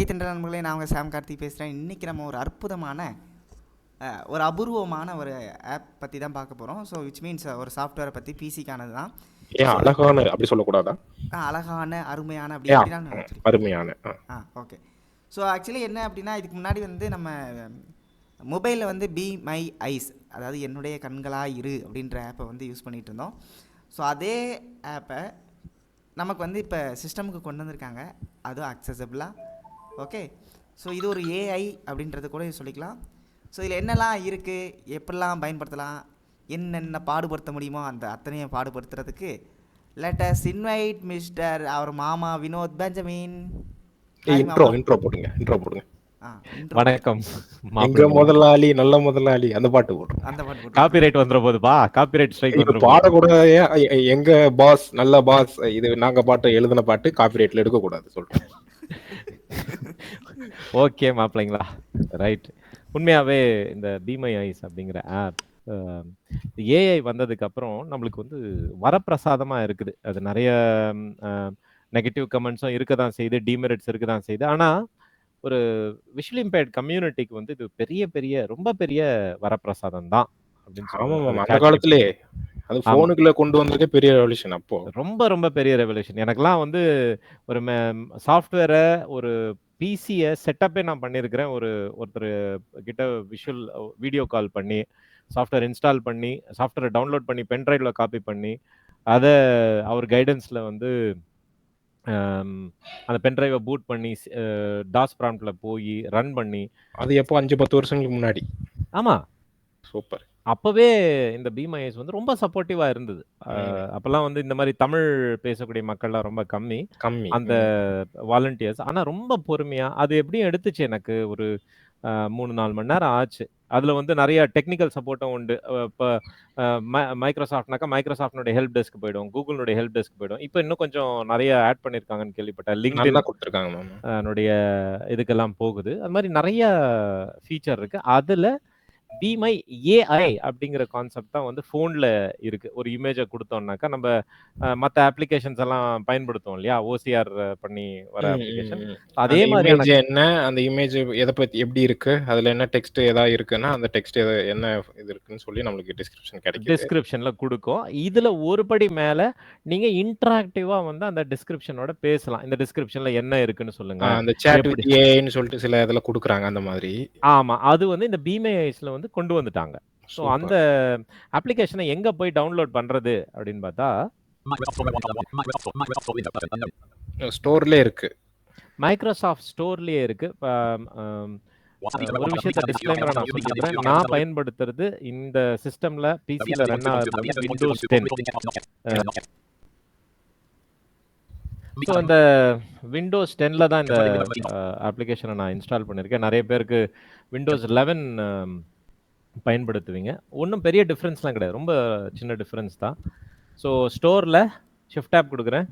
தென்றல் நண்பர்களே, நான் உங்கள் சாம் கார்த்தி பேசுகிறேன். இன்றைக்கி நம்ம ஒரு அற்புதமான ஒரு அபூர்வமான ஒரு ஆப் பற்றி தான் பார்க்க போகிறோம். ஸோ விச் மீன்ஸ் ஒரு சாஃப்ட்வேரை பற்றி பிசிக்கானது தான். ஏன் அழகான அப்படி சொல்லக்கூடாதா? அழகான அருமையான அப்படி எப்படின்னா அருமையான. ஓகே. ஸோ ஆக்சுவலி என்ன அப்படின்னா, இதுக்கு முன்னாடி வந்து நம்ம மொபைலில் வந்து பி மை ஐஸ், அதாவது என்னுடைய கண்களாக இரு அப்படின்ற ஆப்பை வந்து யூஸ் பண்ணிகிட்டு இருந்தோம். ஸோ அதே ஆப்பை நமக்கு வந்து இப்போ சிஸ்டமுக்கு கொண்டு வந்திருக்காங்க, அதுவும் அக்சசபிளாக. ஓகே. ஸோ இது ஒரு ஏஐ அப்படின்றது கூட சொல்லிக்கலாம். ஸோ இதில் என்னெல்லாம் இருக்குது, எப்படிலாம் பயன்படுத்தலாம், என்னென்ன பாடுபடுத்த முடியுமோ அந்த அத்தனையும் பாடுபடுத்துறதுக்கு லெட் அஸ் இன்வைட் மிஸ்டர் அவர் மாமா வினோத் பெஞ்சமின். இன்ட்ரோ போடுங்க. வணக்கம். எங்க முதலாளி, நல்ல முதலாளி, அந்த பாட்டு போடுறோம். அந்த பாட்டு காப்பிரைட் வந்துற போதுப்பா, காப்பிரைட் ஸ்ட்ரைக் வந்துற பாடக்கூட. எங்க பாஸ் நல்ல பாஸ், இது நாங்க பாட்டு எழுதின பாட்டு காப்பிரைட்ல எடுக்க கூடாது சொல்றேன். ஓகே மாப்பிள்ளைங்களா, ரைட். உண்மையாவே இந்த பி மை ஐஸ் அப்படிங்கிற ஆப் ஏஐ வந்ததுக்கு அப்புறம் நம்மளுக்கு வந்து வரப்பிரசாதமா இருக்குது. அது நிறைய நெகட்டிவ் கமெண்ட்ஸும் இருக்க தான் செய்யுது, டிமெரிட்ஸ் இருக்க தான் செய்யுது. ஆனா ஒரு விஷுவல் இம்பேர்ட் கம்யூனிட்டிக்கு வந்து இது பெரிய பெரிய ரொம்ப பெரிய வரப்பிரசாதம் தான் அப்படின்னு சொல்லுவாங்க. அந்த காலத்திலே அது ஃபோனுக்குள்ள கொண்டு வந்ததே பெரிய ரெவல்யூஷன். அப்போ ரொம்ப ரொம்ப பெரிய ரெவல்யூஷன். எனக்கெல்லாம் வந்து ஒரு சாஃப்ட்வேரை, ஒரு பிசியை செட்டப்பே நான் பண்ணியிருக்கிறேன். ஒருத்தர் கிட்ட விஷுவல் வீடியோ கால் பண்ணி, சாஃப்ட்வேர் இன்ஸ்டால் பண்ணி, சாஃப்ட்வேரை டவுன்லோட் பண்ணி, பென்ட்ரைவ்ல காப்பி பண்ணி, அதை அவர் கைடன்ஸில் வந்து அந்த பென்ட்ரைவை பூட் பண்ணி, டாஸ் ப்ராம்ப்ட்ல போய் ரன் பண்ணி. அது எப்போ 5-10 வருஷங்களுக்கு முன்னாடி. ஆமா, சூப்பர். அப்பவே இந்த பி மை ஐஸ் வந்து ரொம்ப சப்போர்ட்டிவா இருந்தது. அப்பெல்லாம் வந்து இந்த மாதிரி தமிழ் பேசக்கூடிய மக்கள்லாம் ரொம்ப கம்மி அந்த வாலண்டியர்ஸ். ஆனா ரொம்ப பொறுமையா அது எப்படியும் எடுத்துச்சு. எனக்கு ஒரு 3-4 மணி நேரம் ஆச்சு. அதுல வந்து நிறைய டெக்னிக்கல் சப்போர்ட்டும் உண்டு. இப்போ மைக்ரோசாஃப்ட்னாக்கா மைக்ரோசாஃப்ட்னுடைய ஹெல்ப் டெஸ்க் போயிடும், கூகுளுடைய ஹெல்ப் டெஸ்க் போயிடும். இப்போ இன்னும் கொஞ்சம் நிறைய ஆட் பண்ணியிருக்காங்கன்னு கேள்விப்பட்டேன். லிங்க்டின் கொடுத்துருக்காங்க, இதுக்கெல்லாம் போகுது. அது மாதிரி நிறைய ஃபீச்சர் இருக்கு. அதுல பி மை ஏஐ அப்படிங்கிற கான்செப்ட் தான் வந்து ஃபோன்ல இருக்கு. ஒரு இமேஜை கொடுத்தோம்னாக்கா நம்ம மற்ற அப்ளிகேஷன்ஸ் எல்லாம் பயன்படுத்துவோம் இல்லையா, ஓசிஆர் பண்ணி வர அப்ளிகேஷன். அதே மாதிரி என்ன அந்த இமேஜ் எதை பத்தி எப்படி இருக்கு, அதுல என்ன டெக்ஸ்ட் ஏதாவது இருக்குன்னா அந்த டெக்ஸ்ட் என்ன இது இருக்குன்னு சொல்லி நம்மளுக்கு டிஸ்கிரிப்ஷன்ல கொடுக்கும். இதுல ஒரு படி மேல நீங்க இன்டராக்டிவா வந்து அந்த டிஸ்கிரிப்ஷனோட பேசலாம். இந்த டிஸ்கிரிப்ஷன்ல என்ன இருக்குன்னு சொல்லுங்க, அந்த சாட் வித் ஏஐன்னு சொல்லிட்டு சில இதெல்லாம் கொடுக்குறாங்க அந்த மாதிரி. ஆமா, அது வந்து இந்த பி மை ஐஸ்ல வந்து கொண்டு வந்துட்டாங்க. ஸோ அந்த அப்ளிகேஷனை எங்க போய் டவுன்லோட் பண்றது அப்படின்னு பார்த்தா, ஸ்டோர்லயே இருக்கு. மைக்ரோசாஃப்ட் ஸ்டோர்லயே இருக்கு. ஒரு விஷயத்தை டிஸ்க்ளைமரா நான் சொல்லிடுறேன். நான் பயன்படுத்துறது இந்த சிஸ்டம்ல, பிசில ரன் ஆகுறது விண்டோஸ் 10. ஸோ இந்த விண்டோஸ் 10ல தான் இந்த அப்ளிகேஷனை நான் இன்ஸ்டால் பண்ணியிருக்கேன். நிறைய பேருக்கு விண்டோஸ் 11 பயன்படுத்துவீங்க. ஒன்றும் பெரிய டிஃப்ரென்ஸ்லாம் கிடையாது, ரொம்ப சின்ன டிஃப்ரென்ஸ் தான். ஸோ ஸ்டோரில் ஷிஃப்ட் டேப் கொடுக்குறேன்.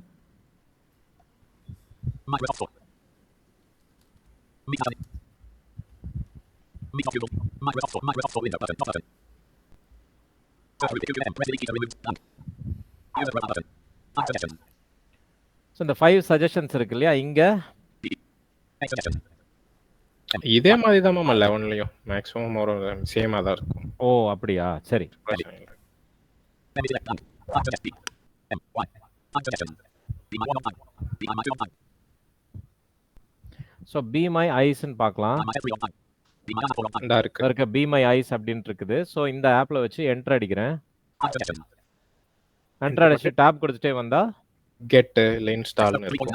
ஸோ இந்த 5 சஜஷன்ஸ் இருக்கு இல்லையா, இங்க இதே மாதிரி தான் மேம் 11லயும் மேக்ஸிமம் ஒரு சேமா தான் இருக்கும். ஓ அப்படியா, சரி. ஸோ பி மை ஐஸ்ன்னு பார்க்கலாம். இருக்க பி மை ஐஸ் அப்படின்னு இருக்குது. ஸோ இந்த ஆப்ல வச்சு என்டர் அடிக்கிறேன். என்டர் அடிச்சு டாப் கொடுத்துட்டே வந்தா கெட் இல்ல இன்ஸ்டால் இருக்கும்.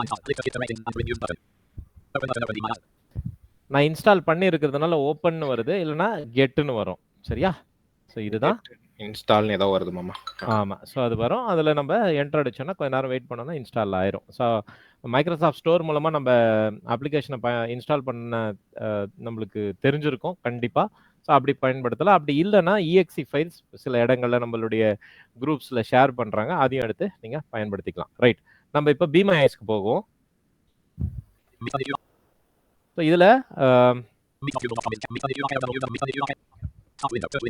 நான் இன்ஸ்டால் பண்ணி இருக்கிறதுனால ஓப்பன் வருது, இல்லைன்னா கெட்டுன்னு வரும். சரியா? ஸோ இதுதான் இன்ஸ்டால்னு ஏதோ வருது மாமா. ஆமாம், ஸோ அது வரும். அதில் நம்ம என்டர் அடிச்சோன்னா கொஞ்ச நேரம் வெயிட் பண்ணோம்னா இன்ஸ்டால் ஆயிரும். ஸோ மைக்ரோசாஃப்ட் ஸ்டோர் மூலமாக நம்ம அப்ளிகேஷனை இன்ஸ்டால் பண்ண நம்மளுக்கு தெரிஞ்சிருக்கும் கண்டிப்பாக. ஸோ அப்படி பயன்படுத்தலாம். அப்படி இல்லைன்னா இஎக்ஸி ஃபைல்ஸ் சில இடங்களில் நம்மளுடைய குரூப்ஸில் ஷேர் பண்ணுறாங்க, அதையும் எடுத்து நீங்கள் பயன்படுத்திக்கலாம். ரைட், நம்ம இப்போ பி மை ஐஸ்க்கு போவோம். ஸோ இதில்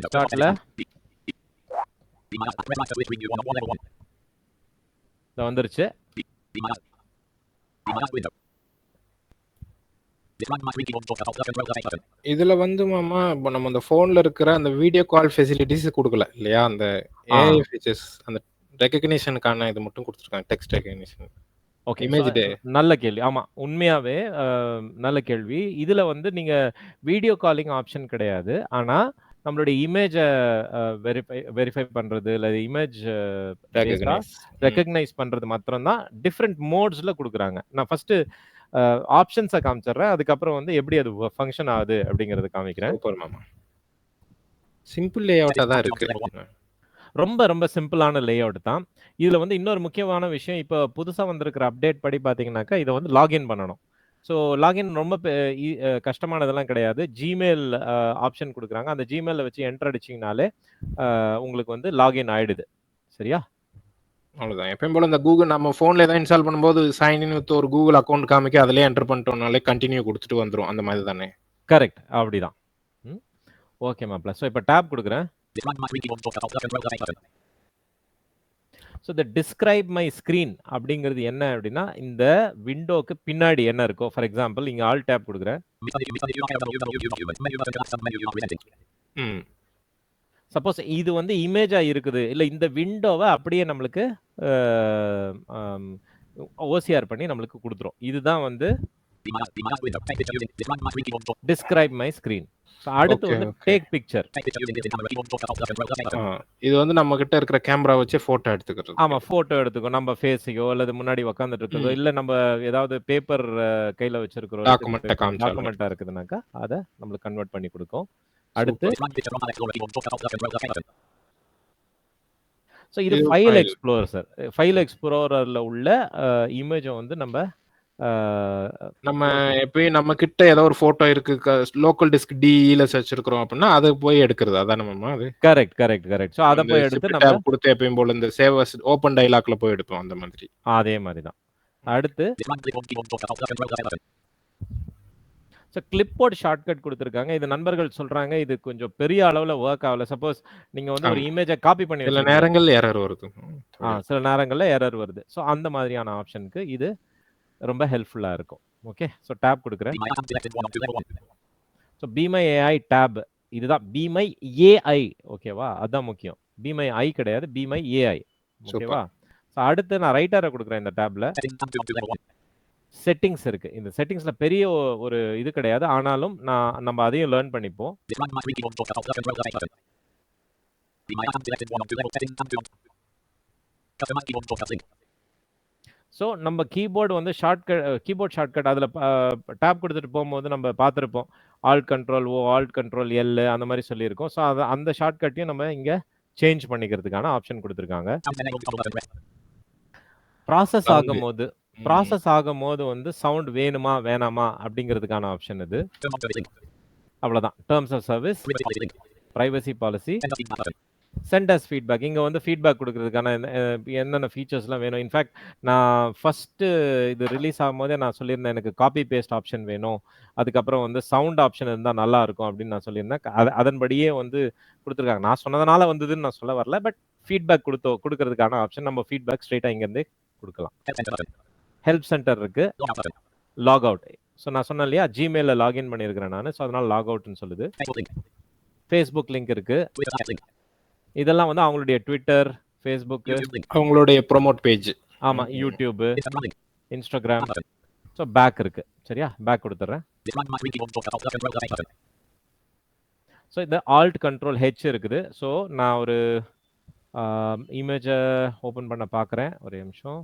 ஸ்டார்ட்ல வந்துருச்சு. இதுல வந்து மாமா இப்போ நம்ம அந்த ஃபோன்ல இருக்கிற அந்த வீடியோ கால் ஃபெசிலிட்டிஸ் குடுக்கல இல்லையா? அந்த ஆ. ஏஐ ஃபீச்சர்ஸ் அந்த ரெகக்னிஷனுக்கான இது மட்டும் குடுத்துருக்காங்க. Text recognition. ஓகே. இமேஜ் நல்ல கேள்வி. ஆமா. உண்மையாவே நல்ல கேள்வி. இதுல வந்து நீங்க வீடியோ காலிங் ஆப்ஷன் கிடையாது. ஆனா, நம்மளுடைய இமேஜ வெரிஃபை பண்றது, இல்ல இமேஜ் பேஸ்டா ரெகக்னைஸ். ரெகக்னைஸ் பண்றது மாத்திரம் தான் டிஃபரண்ட் மோட்ஸ்ல குடுக்குறாங்க. நான் ஃபர்ஸ்ட்டு ஆப்ஷன்ஸ காமிச்சர்றேன். அதுக்கப்புறம் வந்து எப்படி அது ஃபங்ஷன் ஆகுது அப்படிங்கிறத காமிக்கிறேன். சூப்பர் மாமா. சிம்பிள் லேஅவுட்டா தான் இருக்கு. ரொம்ப ரொம்ப சிம்பிளான லேஅவுட் தான். இதுல வந்து இன்னொரு முக்கியமான விஷயம், இப்ப புதுசா வந்திருக்கிற அப்டேட் படி பார்த்தீங்கன்னாக்கா, இத வந்து லாகின் பண்ணணும். ஸோ லாகின் ரொம்ப பெ இ அ கஷ்டமானதெல்லாம் கிடையாது. Gmail ஆப்ஷன் குடுக்குறாங்க. அந்த Gmailல வச்சு என்டர் அடிச்சீங்கனாலே, உங்களுக்கு வந்து லாகின் ஆயிடுது. சரியா? அவ்வளோதான். எப்பயும் போல இந்த கூகுள் நம்ம ஃபோன்ல ஏதாவது இன்ஸ்டால் பண்ணும்போது சைன் இன் வித் ஒரு கூகுள் அக்கவுண்ட் காமிக்க அதிலேயே என்டர் பண்ணிட்டோம்னாலே கன்டின்யூ குடுத்துட்டு வந்துரும். அந்த மாதிரி தானே? கரெக்ட். அப்படிதான். ம். ஓகே மாப்ள. ஸோ இப்ப டேப் குடுக்குறேன். ஸோ இந்த டிஸ்கிரைப் மை ஸ்க்ரீன் அப்படிங்கிறது என்ன அப்படின்னா, இந்த விண்டோக்கு பின்னாடி என்ன இருக்கோ, ஃபார் எக்ஸாம்பிள் இங்க ஆல் டேப் குடுக்குறேன். ம். சப்போஸ் இது வந்து இமேஜா இருக்குது. இல்ல இந்த விண்டோவ அப்படியே நம்மளுக்கு அ அம் ஓசிஆர் பண்ணி நம்மளுக்கு குடுத்துரும். இதுதான் வந்து டிஸ்கிரைப் மை ஸ்க்ரீன். ஸோ அடுத்து ஓகே, வந்து ஓகே. Take picture. இது நம்ம கிட்ட இருக்கிற கேமரா வச்சு ஃபோட்டோ எடுத்துக்கிறது. ஆமா, ஃபோட்டோ எடுத்துக்கும். நம்ம ஃபேஸையோ அல்லது முன்னாடி உட்கார்ந்துட்டு இருக்கிறதோ, இல்ல நம்ம ஏதாவது பேப்பர் கையில வச்சிருக்கிறோம். டாக்குமெண்ட்ட காமிச்சாலும். டாக்குமெண்ட்டா இருக்குதுனாக்கா, அத நம்மளுக்கு கன்வெர்ட் பண்ணி குடுக்கும். அடுத்து ஸோ இது இது file file. Explorer sir. File எக்ஸ்ப்ளோரர்ல உள்ள இமேஜ வந்து நம்ம நம்ம எப்பயும் நம்ம கிட்ட ஏதோ ஒரு ஃபோட்டோ இருக்கு. லோக்கல் டிஸ்க் டிஇல வச்சிருக்கிறோம் அப்படின்னா, அத போய் எடுக்கிறது. அதானே மாமா அது? கரெக்ட். ஸோ அத அந்த போய் எடுத்து ஷிஃப்ட் நம்ம டேப் குடுத்து எப்பயும் போல இந்த சேவ் அஸ் ஓப்பன் டயலாக்ல போய் எடுப்போம் அந்த மாதிரி. அதே மாரி தான். அடுத்து ஸோ கிளிப்போர்ட் ஷார்ட்கட் குடுத்துருக்காங்க. இது நண்பர்கள் சொல்றாங்க, இது கொஞ்சம் பெரிய அளவுல வொர்க் ஆகல. சப்போஸ் நீங்க வந்து ஒரு ஆமா. இமேஜ காப்பி பண்ணி சில வச்சிருக்கீங்க. நேரங்கள்ல எரர் வருது. சில நேரங்கள்ல எரர் வருது. ஸோ அந்த மாதிரியான ஆப்ஷனுக்கு இது ரொம்ப ஹெல்ப்ஃபுல்லா இருக்கும். ஓகே. ஸோ டேப் குடுக்குறேன். So be my AI tab இதுதான். பி மை ஏஐ ஓகேவா? அதான் முக்கியம். பி மை ஐ கிடையாது. பி மை ஏஐ ஓகேவா? ஸோ அடுத்து நான் ரைட் ஆரோ குடுக்குறேன் இந்த டேப்ல. செட்டிங்ஸ் இருக்கு. இந்த செட்டிங்ஸ்ல பெரிய ஒரு இது கிடையாது. ஆனாலும் நம்ம அதையும் லேர்ன் பண்ணிப்போம். ஸோ நம்ம கீபோர்டு வந்து கீபோர்ட் ஷார்ட்கட் அதில டேப் குடுத்துட்டு போம்போது நம்ம பார்த்திருப்போம். Alt control O, alt control L அந்த மாரி சொல்லியிருக்கோம். ஸோ அந்த ஷார்ட்கட்டையும் நம்ம இங்க சேஞ்ச் பண்ணிக்கிறதுக்கான ஆப்ஷன் குடுத்துருக்காங்க. ப்ராசஸ் ஆகும்போது வந்து சவுண்ட் வேணுமா, வேணாமா அப்படிங்கிறதுக்கான ஆப்ஷன் இது. அவ்வளோதான். Terms of service, privacy policy, send us feedback. இங்க வந்து ஃபீட்பேக் குடுக்குறதுக்கான என்னென்ன ஃபீச்சர்ஸ்லாம் வேணும். இன்ஃபாக்ட் நான் ஃபர்ஸ்ட்டு இது ரிலீஸ் ஆகும்போதே நான் சொல்லியிருந்தேன், எனக்கு காப்பி பேஸ்ட் ஆப்ஷன் வேணும். அதுக்கப்புறம் வந்து சவுண்ட் ஆப்ஷன் இருந்தா நல்லா இருக்கும் அப்படின்னு நான் சொல்லியிருந்தேன். அதன்படியே வந்து குடுத்துருக்காங்க. நான் சொன்னதுனால வந்ததுன்னு நான் சொல்ல வரல. பட் ஃபீட்பேக் குடுக்கறதுக்கான ஆப்ஷன் நம்ம ஃபீட்பேக் ஸ்ட்ரெயிட்டா இங்கருந்தே குடுக்கலாம். ஹெல்ப் சென்டர் இருக்கு. Log out. ஸோ நான் சொன்னேன் இல்லையா, Gmailல லாகின் பண்ணியிருக்கிறேன் நானு. ஸோ அதனால லாக் அவுட்ன்னு சொல்லுது. Facebook லிங்க் இருக்கு. இதெல்லாம் வந்து அவங்களுடைய Twitter, Facebook, அவங்களுடைய ப்ரோமோட் பேஜ். ஆமா, YouTube, Instagram. ஸோ பேக் இருக்கு. சரியா? பேக் குடுத்துறேன். ஸோ இந்த ஆல்ட் கண்ட்ரோல் ஹெச் இருக்குது. ஸோ நான் ஒரு இமேஜ ஓப்பன் பண்ண பார்க்குறேன். ஒரே நிமிஷம்.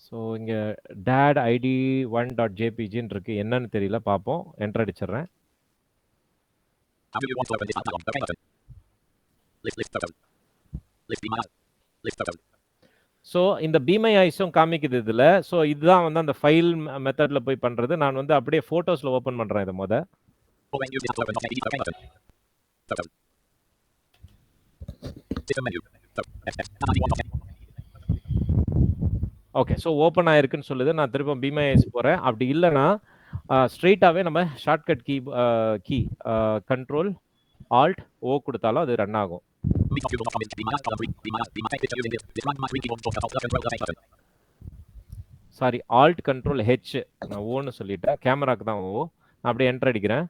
ஸோ இங்க dad id1.jpgன்னு இருக்கு. என்னன்னு தெரியல. பார்ப்போம். என்டர் அடிச்சிடுறேன். ஸோ இந்த பி மை ஐஸும் காமிக்குது இதுல. ஸோ இதுதான் வந்து அந்த ஃபைல் மெத்தட்ல போய் பண்றது. நான் வந்து அப்படியே ஃபோட்டோஸ்ல ஓப்பன் பண்றேன் இத மொத. ஓகே. ஸோ ஓப்பன் ஆயிருக்குன்னு சொல்லுது. நான் திரும்ப பி மை ஐஸ் போறேன். அப்படி இல்லன்னா ஸ்ட்ரெயிட்டாவே நம்ம ஷார்ட்கட் கீ கண்ட்ரோல் ஆல்ட் ஓ குடுத்தாலும் அது ரன் ஆகும். Sorry, alt control H. நான் ஓன்னு சொல்லிட்டேன், கேமராக்கு தான் ஓ. நான் அப்படியே என்டர் அடிக்கிறேன்.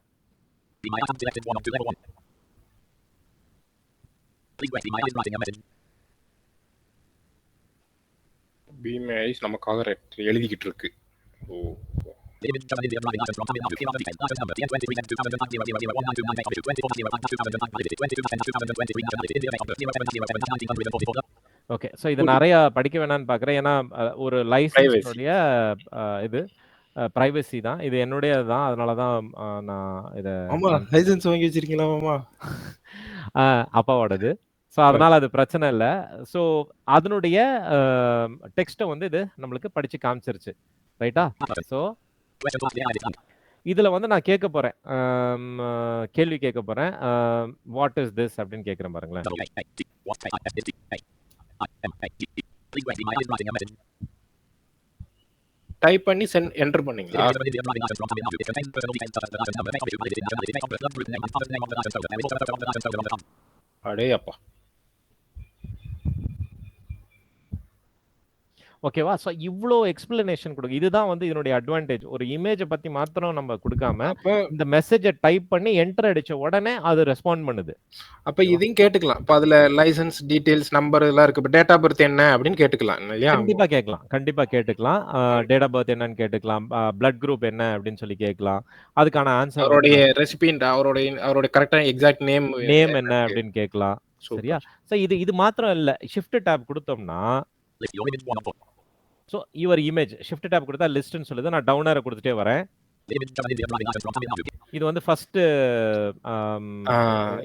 Be my eyes நமக்காக எழுதிக்கிட்டு இருக்கு. ஓ ஓகே, ஸோ இது நிறைய படிக்க வேணாம்னு பார்க்குறேன். ஏன்னா ஒரு லைசன்ஸோடைய இது பிரைவசி தான், இது என்னுடைய தான். அதனால தான் நான் இதை ஆமா லைசென்ஸ் வாங்கி வச்சிருக்கீங்களா மாமா? அப்பாவோடது. ஸோ அதனால அது பிரச்சனை இல்லை. ஸோ அதனுடைய டெக்ஸ்ட்டை வந்து இது நம்மளுக்கு படிச்சு காமிச்சிருச்சு, ரைட்டா? ஸோ இதுல வந்து நான் கேட்க போறேன், கேள்வி கேட்க போறேன். வாட் இஸ் திஸ் அப்படின்னு கேட்குறேன் பாருங்களேன். டைப் பண்ணி என்டர் பண்ணீங்களா? அடே அப்பா. ஓகேவா? ஸோ இவ்வளோ எக்ஸ்பிளனேஷன் கொடுக்கு. இதுதான் வந்து இதனுடைய அட்வான்டேஜ். ஒரு இமேஜை பத்தி மாத்திரம் நம்ம கொடுக்காம இந்த மெசேஜை டைப் பண்ணி என்டர் அடிச்ச உடனே அது ரெஸ்பாண்ட் பண்ணுது. அப்ப இதையும் கேட்டுக்கலாம். இப்போ அதுல லைசன்ஸ் டீடைல்ஸ் நம்பர் எல்லாம் இருக்கு. இப்போ டேட் ஆஃப் பர்த் என்ன அப்படின்னு கேட்டுக்கலாம் இல்லையா? கண்டிப்பா கேட்கலாம், கண்டிப்பா கேட்டுக்கலாம். டேட் ஆஃப் பர்த் என்னன்னு கேட்டுக்கலாம், பிளட் குரூப் என்ன அப்படின்னு சொல்லி கேட்கலாம். அதுக்கான ஆன்சர் அவருடைய ரெசிபியன்ட் அவருடைய கரெக்டா எக்ஸாக்ட் நேம் என்ன அப்படின்னு கேட்கலாம். சரியா? ஸோ இது மாத்திரம் இல்லை, ஷிஃப்ட் டேப் கொடுத்தோம்னா so your image shift tape கொடுத்தா லிஸ்ட்னு சொல்லுது. நான் டவுன் ஏரோ கொடுத்துட்டே வரேன். இது வந்து ஃபர்ஸ்ட்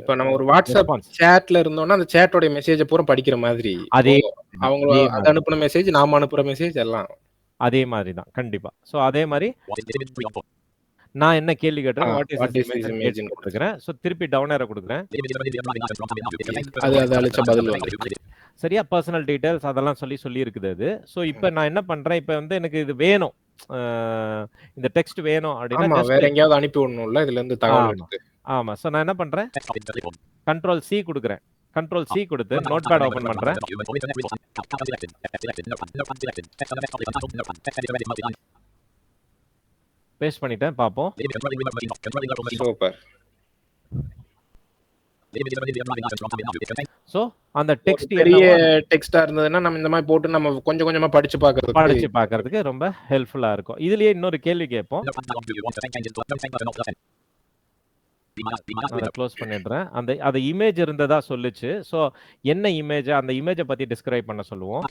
இப்போ நம்ம ஒரு வாட்ஸ்அப் சேட்ல இருந்தோம்னா அந்த சேட்டோட மெசேஜ் பூரா படிக்கிற மாதிரி, அதே அவங்க அது அனுப்புன மெசேஜ் நாம அனுப்புற மெசேஜ் எல்லாம் அதே மாதிரி தான் கண்டிப்பா. ஸோ அதே மாதிரி நான் என்ன கேள்வி கேட்டேன், வாட் இஸ் திஸ் இமேஜ் கொடுக்கிறேன். ஸோ திருப்பி டவுன் ஏரோ கொடுக்குறேன், அது அழிச்ச பதில் வந்து சரியா? பர்சனல் டீடைல்ஸ் அதெல்லாம் சொல்லி இருக்குது அது. ஸோ இப்போ நான் என்ன பண்றேன், இப்போ வந்து எனக்கு இது வேணும், இந்த டெக்ஸ்ட் வேணும் அப்படின்னா வேற எங்கேயாவது அனுப்பி விடணும்ல இதுல இருந்து தகவல் எடுத்து. ஆமா, ஸோ நான் என்ன பண்றேன், கண்ட்ரோல் சி கொடுக்குறேன். கண்ட்ரோல் சி கொடுத்து நோட் பேட் ஓபன் பண்றேன். பேஸ்ட் பண்ணிட்டேன், பாப்போம். சூப்பர். சோ அந்த டெக்ஸ்ட் பெரிய டெக்ஸ்டா இருந்ததுன்னா நம்ம இந்த மாதிரி போட்டு நம்ம கொஞ்சம் கொஞ்சமா படிச்சு பார்க்கிறதுக்கு ரொம்ப ஹெல்ப்ஃபுல்லா இருக்கும். இதுலயே இன்னொரு கேள்வி கேட்போம். அதை க்ளோஸ் பண்ணிடுறேன். அந்த இமேஜ் இருந்ததா சொல்லுச்சு. சோ என்ன இமேஜ், அந்த இமேஜை பத்தி டிஸ்கிரைப் பண்ண சொல்லுவோம்.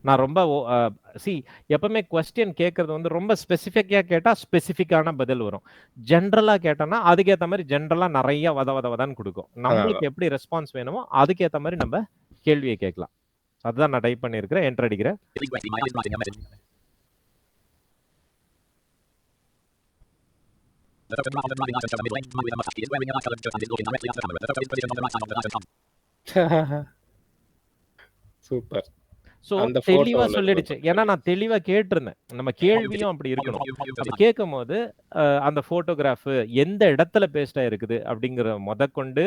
நான் ரொம்ப எப்பவுமே क्वेश्चन கேட்கறது வந்து ரொம்ப ஸ்பெசிஃபிக்கா கேட்டா ஸ்பெசிஃபிக்கான பதில் வரும். ஜெனரலா கேட்டனா அதுக்கேத்த மாதிரி ஜெனரலா நிறைய வதன்னு கொடுக்கும். நம்மளுக்கு எப்படி ரெஸ்பான்ஸ் வேணுமோ அதுக்கேத்த மாதிரி நம்ம கேள்வியை கேட்கலாம். அதுதான் நான் டைப் பண்ணியிருக்கிறேன், என்டர் அடிக்கிறேன். சூப்பர். சோ தெளிவா சொல்லிடுச்சு. ஏன்னா நான் தெளிவா கேட்டிருந்தேன், நம்ம கேள்வியும் அப்படி இருக்கணும். அப்படி கேட்கும்போது அந்த போட்டோகிராஃப் எந்த இடத்துல பேஸ்டா இருக்குது அப்படிங்கிற முதற்கொண்டு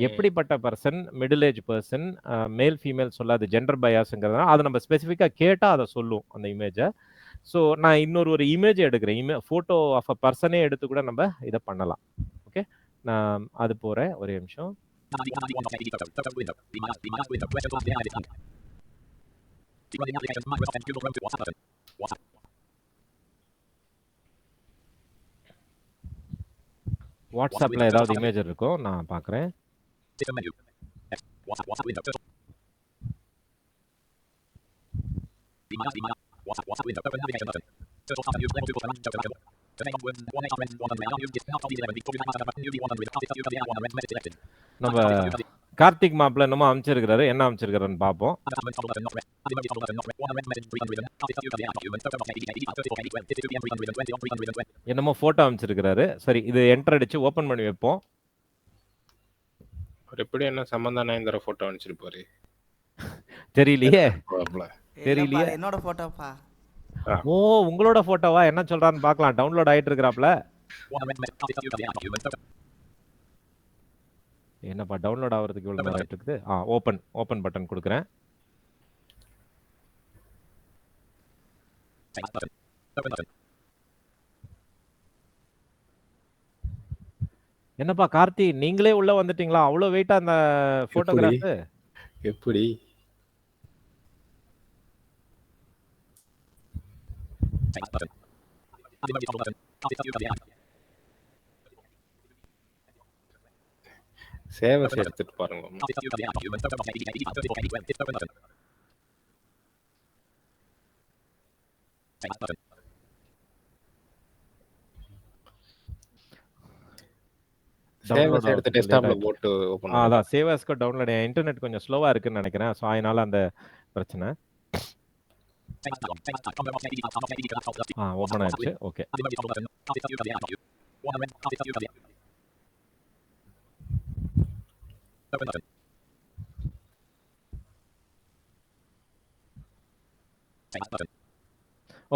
எப்படிப்பட்ட person, middle age person, male female சொல்லாது, ஜெண்டர் பயாஸ்ங்கிறதுனால அதை நம்ம ஸ்பெசிஃபிக்கா கேட்டா அதை சொல்லும் அந்த இமேஜை. ஸோ நான் இன்னொரு இமேஜ் எடுக்கிறேன், ஃபோட்டோ ஆஃப் அ பர்சனே எடுத்து கூட நம்ம இதை பண்ணலாம். ஓகே, நான் அது போகிறேன், ஒரே நிமிஷம். வாட்ஸ்அப்பில் ஏதாவது இமேஜ் இருக்கும், நான் பார்க்குறேன். நம்ம கார்த்திக் மாப்பிள்ள என்னமோ அமைச்சிருக்கிறாரு, என்ன அமைச்சிருக்காருன்னு பார்ப்போம். என்னமோ போட்டோ அமைச்சிருக்கிறாரு. சரி, இது என்டர் அடிச்சு ஓபன் பண்ணி வைப்போம். அவர் எப்படி என்ன சம்பந்தா நயன்தாரா போட்டோ அனுப்பிச்சிருப்பாரு தெரியலையே இல்லப்பா, தெரியலையே. அது என்னோட போட்டோப்பா. ஓ உங்களோட போட்டோவா? என்ன சொல்றான்னு பார்க்கலாம். டவுன்லோட் ஆயிட்டு இருக்கிறாப்ல. என்னப்பா டவுன்லோட் ஆகிறதுக்கு இவ்வளவு நேரம் ஆயிட்டு இருக்குது. ஓப்பன் பட்டன் கொடுக்குறேன். என்னப்பா கார்த்தி, நீங்களே உள்ள வந்துட்டீங்களா? அவ்வளவு வெயிட்டா அந்த போட்டோகிராஃப். எப்படி சேவை எடுத்துட்டு பாருங்க. சேவை எடுத்து டெஸ்க்டாப்ல போட்டு ஓபன் அதான் சேவாஸ்க்கு டவுன்லோட். இன்டர்நெட் கொஞ்சம் ஸ்லோவா இருக்குன்னு நினைக்கிறேன். ஸோ அதனால அந்த பிரச்சனை. ஓப்பன் ஆயிடுச்சு. ஓகே.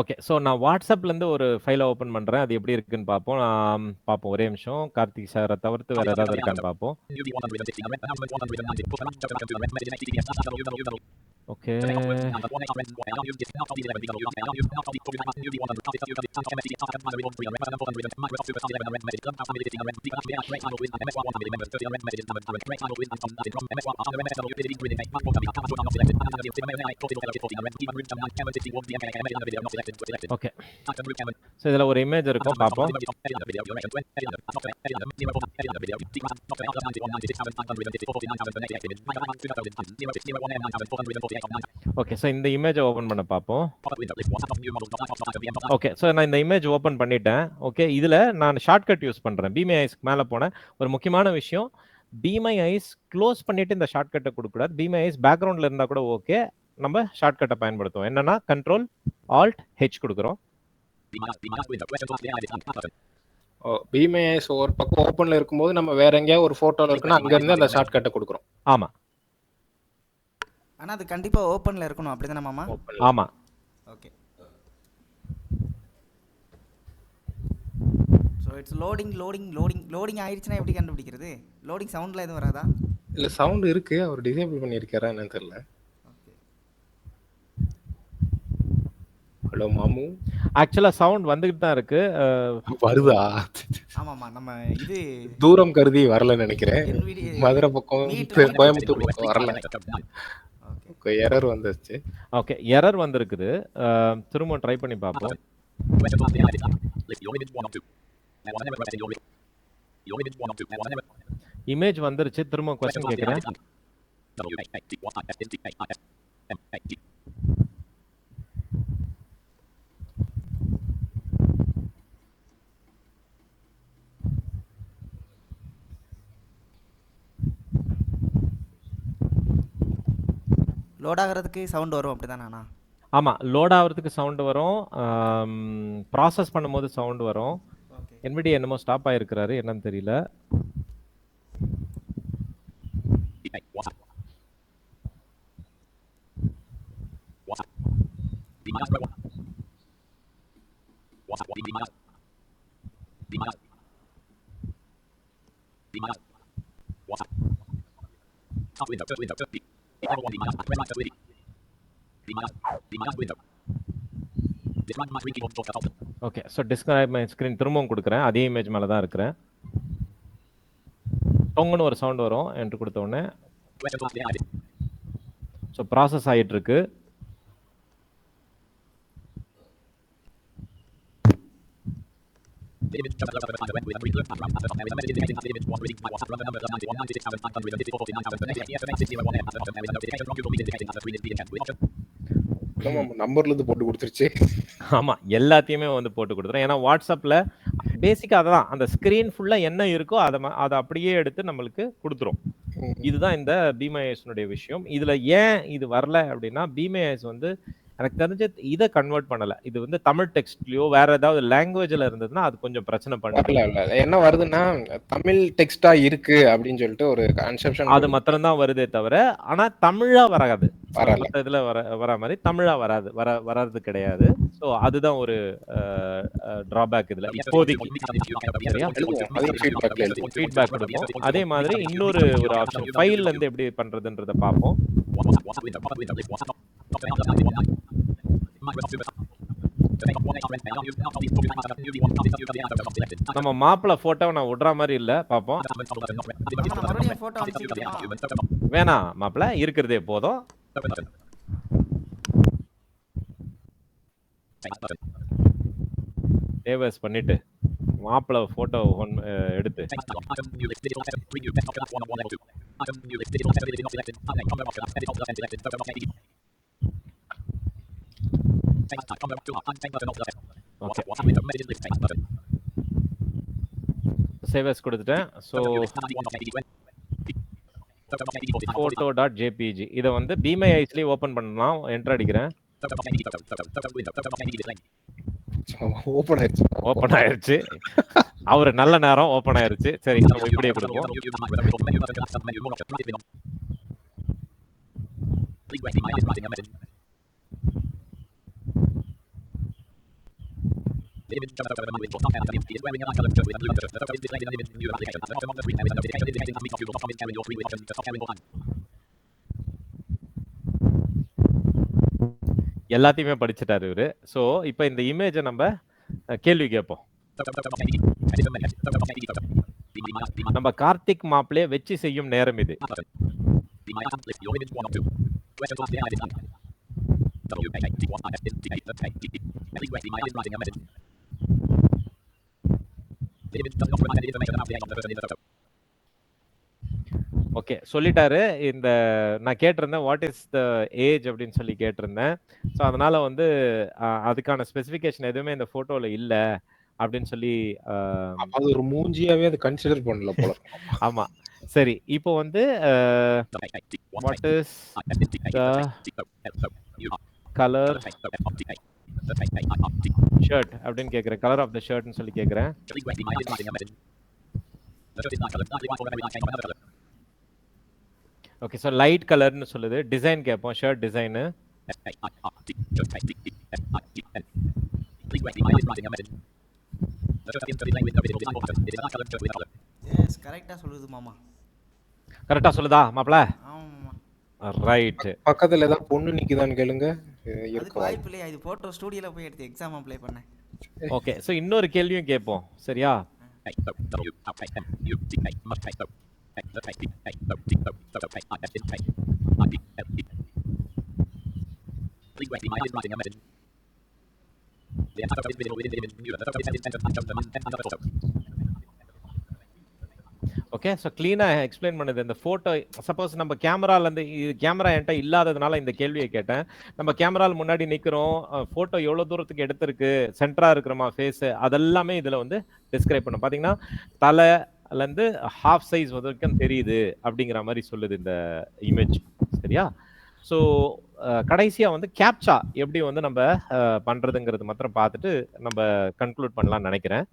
ஓகே. ஸோ நான் வாட்ஸ்அப்லேருந்து ஒரு ஃபைலை ஓப்பன் பண்ணுறேன். அது எப்படி இருக்குன்னு பார்ப்போம். பார்ப்போம், ஒரே நிமிஷம். கார்த்திக் சாரை தவிர்த்து வேறு ஏதாவது இருக்கான்னு பார்ப்போம். ஓகே. ஓகே. ஸோ இதில் ஒரு இமேஜ் இருக்கும், பார்ப்போம். ஓகே. ஸோ இந்த இமேஜை ஓப்பன் பண்ண பார்ப்போம். ஓகே. ஸோ நான் இந்த இமேஜ் ஓப்பன் பண்ணிட்டேன். ஓகே. இதில் நான் ஷார்ட்கட் யூஸ் பண்ணுறேன். பி மை ஐஸ்க்கு மேலே போனேன். ஒரு முக்கியமான விஷயம், பி மை ஐஸ் க்ளோஸ் பண்ணிட்டு இந்த ஷார்ட்கட்டை கொடுக்கக்கூடாது. பி மை ஐஸ் பேக்ரவுண்டில் இருந்தால் கூட ஓகே. நம்ம ஷார்ட்கட்டை பயன்படுத்துவோம். என்னன்னா கண்ட்ரோல் ஆல்ட் ஹெச் கொடுக்குறோம். பி மை ஐஸ் ஒரு பக்கம் ஓப்பன்ல இருக்கும்போது நம்ம வேற எங்கேயாவது ஒரு போட்டோல இருக்குன்னா அங்க இருந்து அந்த ஷார்ட்கட்டை கொடுக்குறோம். ஆமா. ஆனா அது கண்டிப்பா ஓப்பன்ல இருக்கணும், அப்படிதானே மாமா? ஆமா. ஓகே. ஸோ இட்ஸ் லோடிங் ஆயிடுச்சுன்னா எப்படி கண்டுபிடிக்கிறது? லோடிங் சவுண்ட்ல எதுவும் வராதா? இல்ல சவுண்ட் இருக்கு, அவர் டிசேபிள் பண்ணியிருக்காரா என்னன்னு தெரியல. ஓகே. ஹலோ மாமு. ஆக்சுவலா சவுண்ட் வந்துகிட்டு தான் இருக்கு. வருதா? ஆமாமா, நம்ம இது தூரம் கருதி வரலன்னு நினைக்கிறேன். NVIDIA மதுரை பக்கம் கோயம்புத்தூர் பக்கம் வரல. ஓகே. எரர் வந்துச்சு. ஓகே. எரர் வந்திருக்குது. திரும்ப ட்ரை பண்ணி பார்ப்போம். இமேஜ் வந்துருச்சு. திரும்ப क्वेश्चन கேக்குறேன். லோட் ஆகிறதுக்கு சவுண்ட் வரும், அப்படிதானா? ஆமா, லோட் ஆகிறதுக்கு சவுண்ட் வரும். ப்ராசஸ் பண்ணும்போது சவுண்ட் வரும். NVIDIA என்னமோ ஸ்டாப் ஆயிருக்கிறாரு, என்னன்னு தெரியல. Okay. So describe my screen திரும்பவும் கொடுக்குறேன். அதே இமேஜ் மேலே தான் இருக்கிறேன். டொங்குன்னு ஒரு சவுண்ட் வரும் என்று கொடுத்த உடனே. ஸோ ப்ராசஸ் ஆகிட்டு இருக்கு. நம்பர்ல இருந்து போட்டு கொடுத்துருச்சு. ஆமா, எல்லாத்தையுமே வந்து போட்டு கொடுத்துறேன். ஏன்னா வாட்ஸ்அப்ல பேசிக்கா அதான், அந்த ஸ்கிரீன் ஃபுல்லா என்ன இருக்கோ அதை அப்படியே எடுத்து நம்மளுக்கு கொடுத்துரும். இதுதான் இந்த பி மை ஐஸ் உடைய விஷயம். இதுல ஏன் இது வரல அப்படின்னா, பி மை ஐஸ் வந்து எனக்கு தெரிஞ்சு இதை கன்வெர்ட் பண்ணல. இது வந்து தமிழ் டெக்ஸ்ட்லயோ வேற ஏதாவது லாங்குவேஜ்ல இருந்ததுன்னா அது கொஞ்சம் பிரச்சனை பண்ணுது. இல்ல என்ன வருதுன்னா தமிழ் டெக்ஸ்டா இருக்கு அப்படின்னு சொல்லிட்டு ஒரு கன்செப்ஷன் அது மாத்திரம் தான் வருதே தவிர, ஆனா தமிழா வராது. வரல. மத்த இதுல வரா மாதிரி தமிழா வராது கிடையாது. ஸோ அதுதான் ஒரு டிராபேக் இதுல இப்போதைக்கு. சரியா? எழுதுவோம் அதையும் ஃபீட்பேக்ல எழுதுவோம். ஃபீட்பேக் கொடுப்போம். அதே மாதிரி இன்னொரு ஒரு ஆப்ஷன் ஃபைல்ல இருந்து எப்படி பண்றதுன்றத பார்ப்போம். நம்ம மாப்பிள போட்டோ நான் விடுற மாதிரி இல்ல, பாப்போம். நான் மறுபடியும் போட்டோ அனுப்பிச்சுட்டுமா? வேணாம் மாப்பிள, இருக்கிறதே போதும். சேவஸ் பண்ணிட்டு மாப்பிள போட்டோ எடுத்து சேவஸ் கொடுத்துட்டேன். ஸோ photo.jpg இதை வந்து பீமை ஐஸ்லயே ஓபன் பண்ணலாம். என்டர் அடிக்கிறேன். ஓபன் ஆயிருச்சு. அவரு நல்ல நேரம் ஓபன் ஆயிருச்சு. சரி, நம்ம இப்படியே கொடுப்போம். எல்லாத்தையுமே படிச்சுட்டாரு இவரு. சோ இப்போ இந்த இமேஜை நம்ம கேள்வி கேட்போம். நம்ம கார்த்திக் மாப்பிளைய வச்சு செய்யும் நேரம் இது. ஓகே, சொல்லிட்டாரு. இந்த நான் கேட்டிருந்தேன் வாட் இஸ் த ஏஜ் அப்படின்னு சொல்லி கேட்டிருந்தேன். ஸோ அதனால வந்து அதுக்கான ஸ்பெசிஃபிகேஷன் எதுவுமே இந்த போட்டோல இல்ல அப்படின்னு சொல்லி அது ஒரு மூஞ்சியாவே அது கன்சிடர் பண்ணல போல. ஆமா. சரி, இப்போ வந்து வாட் இஸ் கலர் ஷர்ட் அப்படின்னு கேக்குறேன். கலர் ஆஃப் த ஷர்ட்னு சொல்லி கேக்குறேன். ஓகே, ஸோ லைட் கலர்னு சொல்லுது. டிசைன் கேட்போம், ஷர்ட் டிசைனு. எஸ், கரெக்டா சொல்லுது மாமா. கரெக்டா சொல்லுதா மாப்ள? ஆமாமா. ரைட். பக்கத்துல ஏதாவது பொண்ணு நிக்குதான்னு கேளுங்க. அதுக்கு வாய்ப்பு இல்லையா? இது போட்டோ ஸ்டூடியோல போய் எடுத்து எக்ஸாம் அப்ளை பண்ணேன். ஓகே, ஸோ இன்னொரு கேள்வியும் கேட்போம். சரியா? ஓகே, ஸோ கிளீனாக எக்ஸ்பிளைன் பண்ணுது. இந்த ஃபோட்டோ சப்போஸ் நம்ம கேமராலேருந்து கேமரா என்கிட்ட இல்லாததுனால இந்த கேள்வியை கேட்டேன். நம்ம கேமராவில் முன்னாடி நிற்கிறோம், ஃபோட்டோ எவ்வளோ தூரத்துக்கு எடுத்திருக்கு, சென்டராக இருக்கிறோமா ஃபேஸு, அதெல்லாமே இதில் வந்து டிஸ்கிரைப் பண்ணும். பார்த்தீங்கன்னா தலைலேருந்து ஹாஃப் சைஸ் வரைக்கும் தெரியுது அப்படிங்கிற மாதிரி சொல்லுது இந்த இமேஜ். சரியா? ஸோ கடைசியாக வந்து கேப்சா எப்படி வந்து நம்ம பண்ணுறதுங்கிறது மாத்திரம் பார்த்துட்டு நம்ம கன்க்ளூட் பண்ணலாம்னு நினைக்கிறேன்.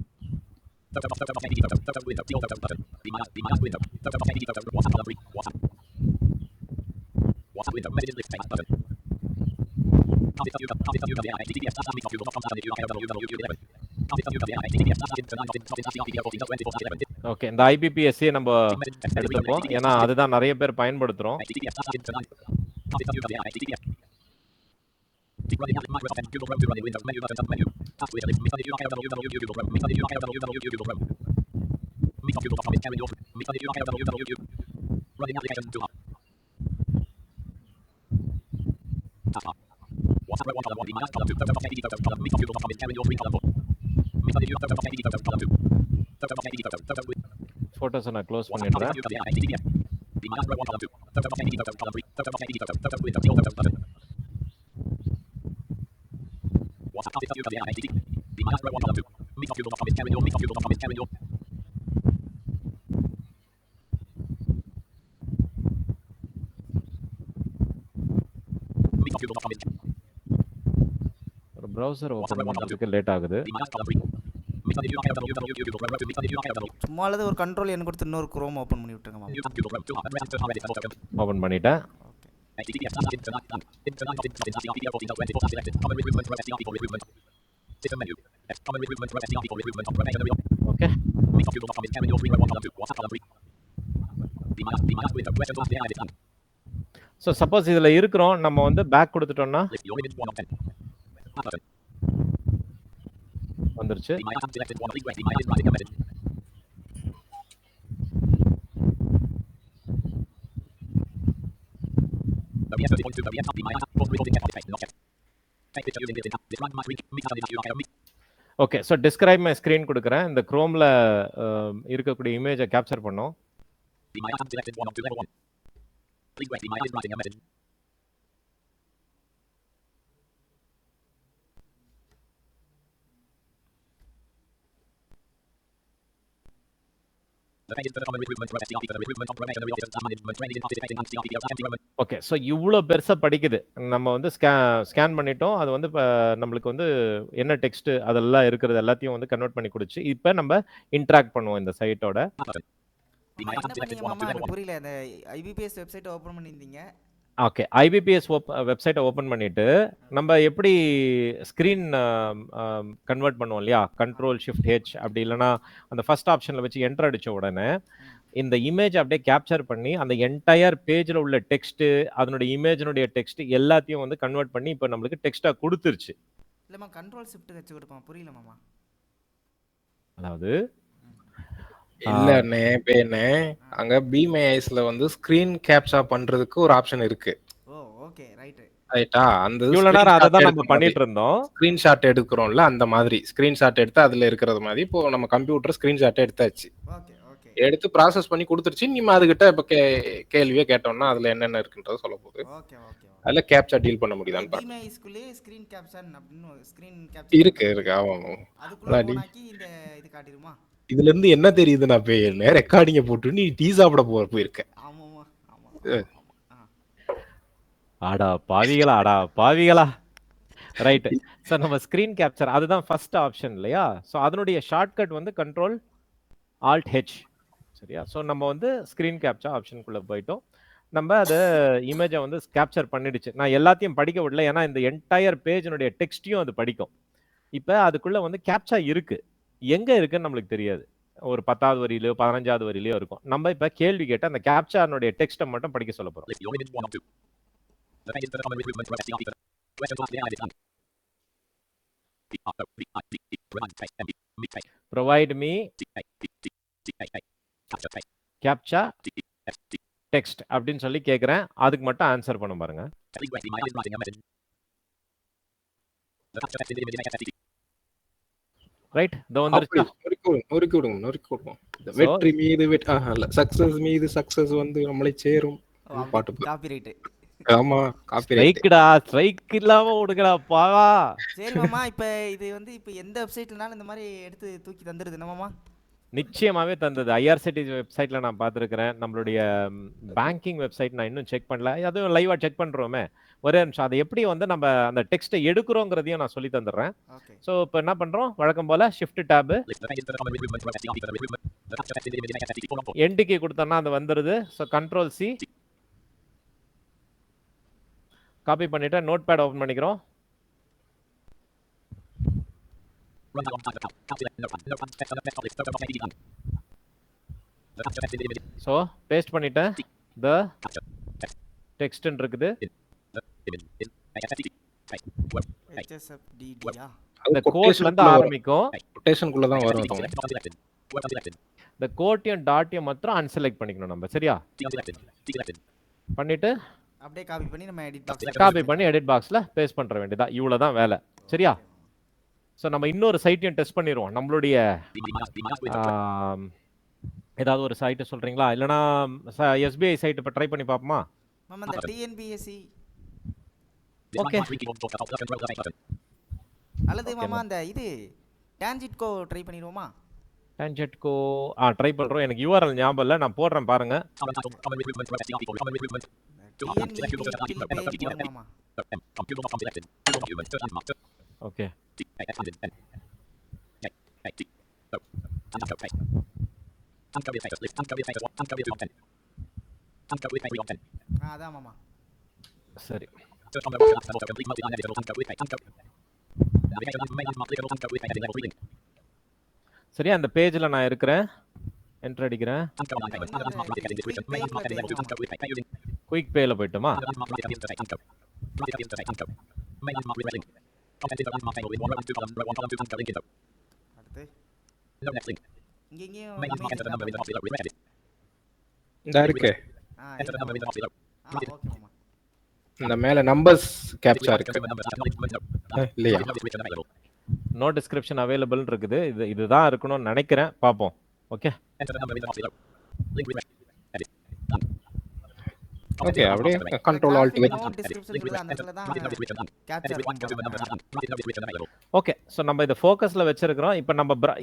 ஓகே, இந்த IPPSC நம்ம எடுத்துப்போம். ஏன்னா அதுதான் நிறைய பேர் பயன்படுத்துறோம். போட்டோஸை நான் க்ளோஸ் பண்ணிடுறேன். ப்ரௌசர் ஓப்பன் பண்ணுறதுக்கு லேட் ஆகுது. சும்மா அல்லது ஒரு கண்ட்ரோல் என் கொடுத்து இன்னொரு குரோம் ஓப்பன் பண்ணி விட்டுருங்க மாமா. ஓப்பன் பண்ணிட்டேன். ஓகே. ஸோ சப்போஸ் இதில் இருக்கிறோம், நம்ம வந்து பேக் கொடுத்துட்டோம்னா வந்துருச்சு. Okay. So describe my screen கொடுக்குறேன். இந்த குரோமில் இருக்கக்கூடிய இமேஜை கேப்சர் பண்ணோம். ஓகே. ஸோ இவ்வளோ பெருசாக படிக்குது. நம்ம வந்து ஸ்கேன் பண்ணிட்டோம். அது வந்து இப்போ நம்மளுக்கு வந்து என்ன டெக்ஸ்ட் அதெல்லாம் இருக்கிறது எல்லாத்தையும் வந்து கன்வெர்ட் பண்ணி கொடுச்சு. இப்போ நம்ம இன்ட்ராக்ட் பண்ணுவோம் இந்த சைட்டோட. என்ன பண்ணீங்க மாமா? எனக்கு புரியல. அந்த ஐபிபிஎஸ் வெப்சைட் ஓப்பன் பண்ணியிருந்தீங்க. ஓகே. ஐபிபிஎஸ் வெப்சைட்டை ஓப்பன் பண்ணிட்டு நம்ம எப்படி ஸ்க்ரீன் கன்வெர்ட் பண்ணுவோம் இல்லையா, கண்ட்ரோல் ஷிஃப்ட் ஹெச் அப்படி இல்லைன்னா அந்த ஃபர்ஸ்ட் ஆப்ஷனில் வச்சு என்டர் அடித்த உடனே இந்த இமேஜ் அப்படியே கேப்சர் பண்ணி அந்த என்டையர் பேஜில் உள்ள டெக்ஸ்ட்டு, அதனுடைய இமேஜினுடைய டெக்ஸ்ட் எல்லாத்தையும் வந்து கன்வெர்ட் பண்ணி இப்போ நம்மளுக்கு டெக்ஸ்ட்டாக கொடுத்துருச்சு. இல்லைம்மா, கண்ட்ரோல் ஷிஃப்ட் வச்சு கொடுப்போம். புரியல மாமா. அதாவது இல்லண்ணே பேனே அங்க பிமைஐஸ்ல வந்து ஸ்கிரீன் கேப்சா பண்றதுக்கு ஒரு ஆப்ஷன் இருக்கு. ஓ ஓகே ரைட். ரைட்டா? அந்த இவ்வளோ நேரம் அதை தான் நம்ம பண்ணிட்டு இருந்தோம். ஸ்கிரீன்ஷாட் எடுக்கிறோம்ல, அந்த மாதிரி ஸ்கிரீன்ஷாட் எடுத்து அதுல இருக்கிறது மாதிரி இப்போ நம்ம கம்ப்யூட்டர் ஸ்கிரீன்ஷாட் எடுத்தாச்சு. Okay okay. எடுத்து ப்ராசஸ் பண்ணி கொடுத்துருச்சு. நீ அதுகிட்ட இப்போ கேள்வியே கேட்டோம்னா அதுல என்னென்ன இருக்குன்றத சொல்ல போகுது. Okay okay. அதுல கேப்சா டீல் பண்ண முடியுதான்னு பாருங்க. பிமைஸ்குள்ளே ஸ்கிரீன் கேப்சர் அப்படின்னு ஸ்கிரீன் கேப்சர் இருக்கு ஆமாம். அதுக்குள்ள போனாக்கி இந்த இது காட்டிடுமா? இதுல இருந்து என்ன தெரியுது, நான் போய் ரெக்கார்டிங்க போட்டு நீ டீ சாப்பிட போயிருக்க. ஆமாமா ஆமா. ஆடா பாவிகளா. ரைட்டு. ஸோ நம்ம ஸ்க்ரீன் கேப்சர் அதுதான் ஃபர்ஸ்ட் ஆப்ஷன் இல்லையா? ஸோ அதனுடைய ஷார்ட்கட் வந்து கண்ட்ரோல் ஆல்ட் ஹெச். சரியா? ஸோ நம்ம வந்து ஸ்க்ரீன் கேப்சர் ஆப்ஷனுக்குள்ளே போயிட்டோம். நம்ம அதை இமேஜை வந்து கேப்சர் பண்ணிடுச்சு. நான் எல்லாத்தையும் படிக்க விடல, ஏன்னா இந்த என்டையர் பேஜினுடைய டெக்ஸ்ட்டையும் அது படிக்கும். இப்போ அதுக்குள்ளே வந்து கேப்சா இருக்குது. எங்கே இருக்குன்னு நம்மளுக்கு தெரியாது. ஒரு 10வது வரியிலையோ 15வது வரியிலையோ இருக்கும். நம்ம இப்போ கேள்வி கேட்டு அந்த கேப்சானுடைய டெக்ஸ்ட்டை மட்டும் படிக்க சொல்ல போகிறோம். ப்ரொவைட் மீ கேப்சா டெக்ஸ்ட் அப்படின்னு சொல்லி கேட்குறேன். அதுக்கு மட்டும் ஆன்சர் பண்ண பாருங்க. ரைட். இதோ வந்துருச்சு. நொறுக்கி விடுங்க. வெற்றி மீது சக்சஸ் மீது சக்சஸ் வந்து நம்மளை சேரும் பாட்டு. காப்பிரைட். ஆமா, காப்பிரைட். ஸ்ட்ரைக் இல்லாம ஓடுங்கடா பாவா. சரி மாமா, இப்போ இது வந்து இப்போ எந்த வெப்சைட்லனாலும் இந்த மாதிரி எடுத்து தூக்கி தந்துடுது என்ன மாமா? நிச்சயமாவே தந்தது. ஐஆர்சிடி வெப்சைட்ல நான் பார்த்துருக்கிறேன். நம்மளுடைய பேங்கிங் வெப்சைட் நான் இன்னும் செக் பண்ணல. அதுவும் லைவா செக் பண்றோமே. ஒரே நிமிஷம். அதை எப்படி வந்து நம்ம அந்த டெக்ஸ்ட்டை எடுக்கிறோங்கிறதையும் நான் சொல்லி தந்துடுறேன். ஸோ இப்போ என்ன பண்றோம், வழக்கம் போல ஷிஃப்ட் டேப் என்டிக்கு கொடுத்தோம்னா அது வந்துடுது. ஸோ கண்ட்ரோல் சி காப்பி பண்ணிட்டு நோட் பேட் ஓப்பன் பண்ணிக்கிறோம். ஸோ பேஸ்ட் பண்ணிட்டேன். த டெக்ஸ்ட்ன்னு இருக்குது. இந்த கோட்ல இருந்து ஆரம்பிக்கும். கொட்டேஷனுக்குள்ள தான் வரும். இந்த கோட்டையும் டாட்டையும் மாத்திரம் அன்செலக்ட் பண்ணிக்கணும் நம்ம. சரியா? பண்ணிட்டு அப்படியே காப்பி பண்ணி நம்ம எடிட் பாக்ஸ்ல பேஸ்ட் பண்ற வேண்டியதா. இவ்வளவு தான் வேலை. சரியா? ஸோ நம்ம இன்னொரு சைட்டையும் டெஸ்ட் பண்ணிடுவோம். நம்மளுடைய ஏதாவது ஒரு சைட்டை சொல்றீங்களா? இல்லைனா எஸ்பிஐ சைட் இப்போ ட்ரை பண்ணி பார்ப்போமா? இந்த டிஎன்பிஎஸ்சி. ஓகே. அல்லது மாமா அந்த இது டான்ஜெட்கோ ட்ரை பண்ணிடுவோமா? டான்ஜெட்கோ ட்ரை பண்றோம். எனக்கு யூஆர்எல் ஞாபகம் இல்லை, நான் போடுறேன் பாருங்க. ஓகே. அதான் மாமா. சரி. சரி, அந்த பேஜ்ல நான் இருக்கிறேன். என்டர் அடிக்கிறேன். குயிக் பேல போய்ட்டுமா? அடுத்து இங்கேயும் இந்த இருக்கு. ஓகே மாமா. இந்த மேல நம்பர்ஸ் கேப்சா இருக்கு இல்லையா? நோ டிஸ்கிரிப்ஷன் அவைலபிள் இருக்குது. இதுதான் இருக்கணும்னு நினைக்கிறேன். பார்ப்போம். ஓகே. ஓகே, அப்படியே கண்ட்ரோல் ஆல்ட் நோ டிஸ்கிரிப்ஷன் சொல்லுது, அந்த இடத்துல தான் கேப்சர் இருக்கும். ஓகே. ஸோ நம்ம இதை ஃபோக்கஸில் வச்சிருக்கிறோம்.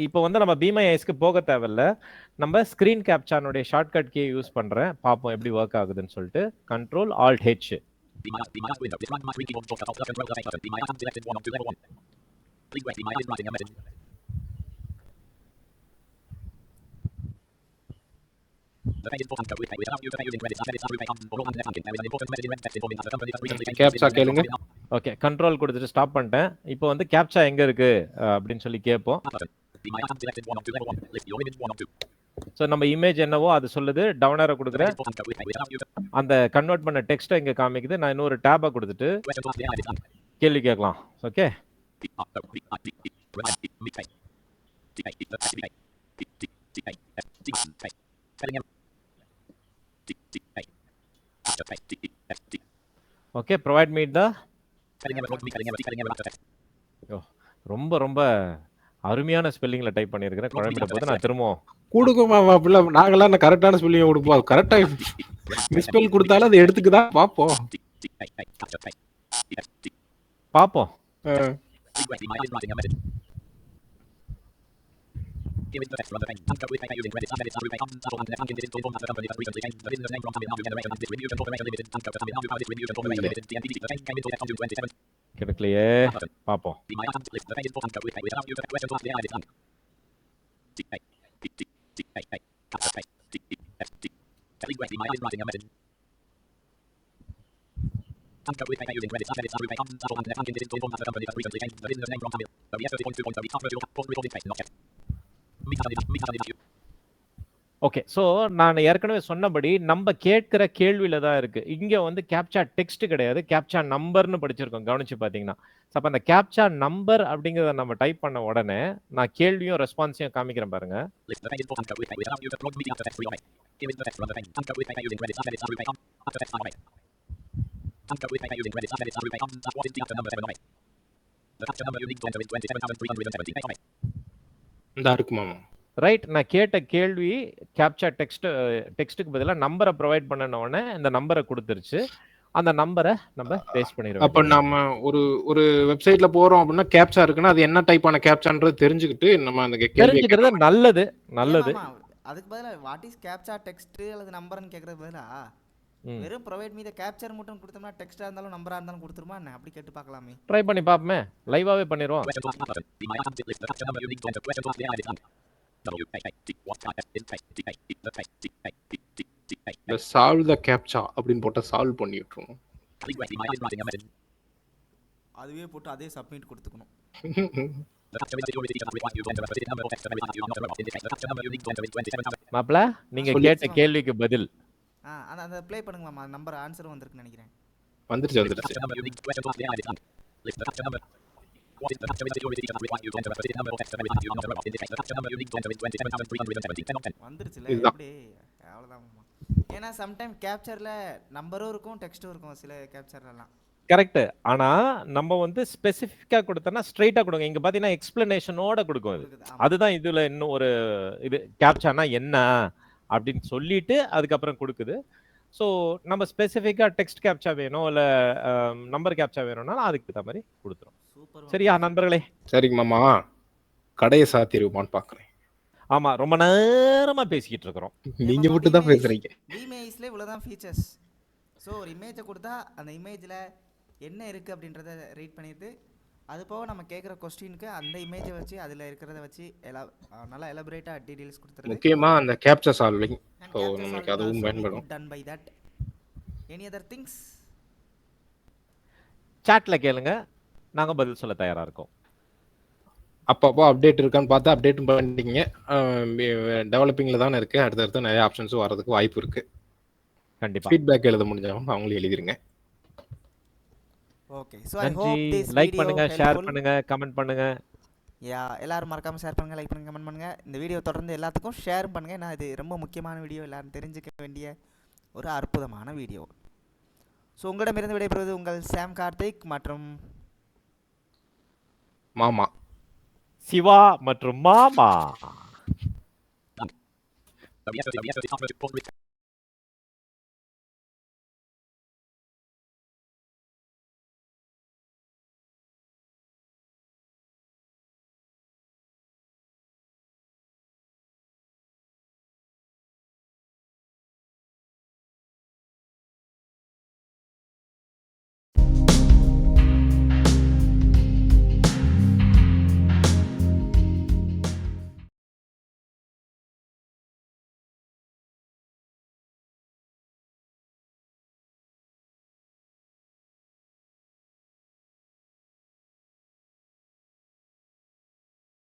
இப்போ வந்து நம்ம பி மை ஐஸ்க்கு போக தேவையில்ல. நம்ம ஸ்க்ரீன் கேப்சானுடைய ஷார்ட்கட் கீ யூஸ் பண்ணுறேன். பார்ப்போம் எப்படி ஒர்க் ஆகுதுன்னு சொல்லிட்டு. Control alt H. கேப்சா கேளுங்க. ஓகே, கண்ட்ரோல் கொடுத்துட்டு ஸ்டாப் பண்ணிட்டேன். இப்போ வந்து கேப்சா எங்க இருக்கு அப்படின்னு சொல்லி கேட்போம். ஸோ நம்ம இமேஜ் என்னவோ அது சொல்லுது. டவுன் ஏரோ கொடுக்குறேன். அந்த கன்வெர்ட் பண்ண டெக்ஸ்ட்டை இங்கே காமிக்குது. நான் இன்னொரு டேபை கொடுத்துட்டு கேள்வி கேட்கலாம். Okay. Okay, provide me the. ரொம்ப ரொம்ப அருமையான ஸ்பெல்லிங்ல டைப் பண்ணியிருக்கிறேன். குழம்பிட போது நான் திரும்பவும் கொடுக்குமா அப்படில நாங்களாம் கரெக்டான ஸ்பெல்லிங் கொடுப்போம். கரெக்டா மிஸ்பெல் கொடுத்தாலும் அதை எடுத்துக்குதான் பார்ப்போம். பார்ப்போம். கிடைக்கலையே. பார்ப்போம். ஓகே. ஸோ நான் ஏற்கனவே சொன்னபடி நம்ம கேட்கிற கேள்வியில தான் இருக்கு. இங்க வந்து கேப்சா டெக்ஸ்ட் கிடையாது, கேப்சா நம்பர்னு படிச்சிருக்கோம். கவனிச்சு பார்த்தீங்கன்னா, அப்ப அந்த கேப்சா நம்பர் அப்படிங்கிறத நம்ம டைப் பண்ண உடனே நான் கேள்வியும் ரெஸ்பான்ஸையும் காமிக்கிறேன் பாருங்க. இந்த இருக்குமா? ரைட். நான் கேட்ட கேள்வி கேப்சா டெக்ஸ்ட்டுக்கு பதிலாக நம்பரை ப்ரொவைட் பண்ணன உடனே இந்த நம்பரை கொடுத்துருச்சு. அந்த நம்பரை நம்ம பேஸ்ட் பண்ணிடுவோம். அப்ப நம்ம ஒரு வெப்சைட்ல போறோம் அப்படின்னா கேப்சா இருக்குன்னா அது என்ன டைப்பான கேப்சான்றது தெரிஞ்சுக்கிட்டு நம்ம அந்த தெரிஞ்சுக்கிறது நல்லது. அதுக்கு பதிலாக வாட் இஸ் கேப்சா டெக்ஸ்ட் அல்லது நம்பர்னு கேட்கறது பதிலாக வெறும் ப்ரொவைட் மீ த கேப்சர் மட்டும் கொடுத்தோம்னா டெக்ஸ்டா இருந்தாலும் நம்பரா இருந்தாலும் கொடுத்துருமா என்ன? அப்படி கேட்டு பார்க்கலாமே. ட்ரை பண்ணி பார்ப்போமே. லைவாவே பண்ணிடுவோம். சால்வ் த கேப்சா அப்படின்னு போட்டா சால்வ் பண்ணி விட்டுருவோம். அதுவே போட்டு அதே சப்மிட் கொடுத்துக்கணும். மாப்ள, நீங்க கேட்ட கேள்விக்கு பதில் அந்த ப்ளே பண்ணுங்க மாமா. நம்பர் ஆன்சர் வந்திருக்குன்னு நினைக்கிறேன். வந்துருச்சு. ஏன்னா சம்டைம் கேப்சர்ல நம்பரும் இருக்கும் டெக்ஸ்டும் இருக்கும் சில கேப்சர்லாம். கரெக்ட். ஆனா நம்ம வந்து ஸ்பெசிஃபிக்கா கொடுத்தோம்னா ஸ்ட்ரைட்டா கொடுங்க. இங்க பாத்தீங்கன்னா எக்ஸ்பிளனேஷனோட கொடுக்கும். அதுதான் இதுல இன்னும் ஒரு இது கேப்சானா என்ன அப்படின்னு சொல்லிட்டு அதுக்கப்புறம் கொடுக்குது. ஸோ நம்ம ஸ்பெசிஃபிக்கா டெக்ஸ்ட் கேப்சா வேணும் இல்ல நம்பர் கேப்சா வேணும்னா அதுக்கு தகுந்த மாதிரி கொடுத்துரும். சரியா நண்பர்களே? சரிங்க மாமா, கடையை சாத்திருவான்னு பாக்குறேன். ஆமா, ரொம்ப நேரமா பேசிக்கிட்டு இருக்கிறோம். நீங்க மட்டும் தான் பேசுறீங்க. பிமேஸ்ல இவ்வளவுதான் ஃபீச்சர்ஸ். ஸோ ஒரு இமேஜை கொடுத்தா அந்த இமேஜில் என்ன இருக்குது அப்படின்றத ரீட் பண்ணிட்டு அது போக நம்ம கேட்குற கொஸ்டினுக்கு அந்த இமேஜை வச்சு அதில் இருக்கிறத வச்சு நல்லா எலபரேட்டாக டீடைல்ஸ் கொடுத்துருது. முக்கியமா அந்த capture solving And so captcha நமக்கு solving அதுவும் also we பயன்படும். could done by that. Any other things? சாட்ல கேளுங்க, நாங்க பதில் சொல்ல தயாரா இருக்கோம். அப்பப்போ அப்டேட் இருக்கான்னு பார்த்து அப்டேட்டும் பண்ணிட்டீங்க. டெவலப்பிங்கில் தானே இருக்குது. அடுத்தடுத்து நிறைய ஆப்ஷன்ஸும் வரதுக்கு வாய்ப்பு இருக்குது. கண்டிப்பா. ஃபீட்பேக் எழுத முடிஞ்சவங்க அவங்களும் எழுதிருங்க. Okay, so I நன்றி. hope this லைக் video பண்ணுங்க, ஷேர் helpful. பண்ணுங்க, கமெண்ட் பண்ணுங்க. எல்லாரும் மறக்காம ஷேர் பண்ணுங்க, லைக் பண்ணுங்க, கமெண்ட் பண்ணுங்க. இந்த வீடியோ தொடர்ந்து எல்லாத்துக்கும் ஷேர் பண்ணுங்க. நான் இது ரொம்ப முக்கியமான வீடியோ, எல்லாரும் தெரிஞ்சுக்க வேண்டிய ஒரு அற்புதமான வீடியோ. ஸோ உங்களிடமிருந்து விடைபெறுவது உங்கள் சாம் கார்த்திக் மற்றும் மாமா சிவா மற்றும் மாமா.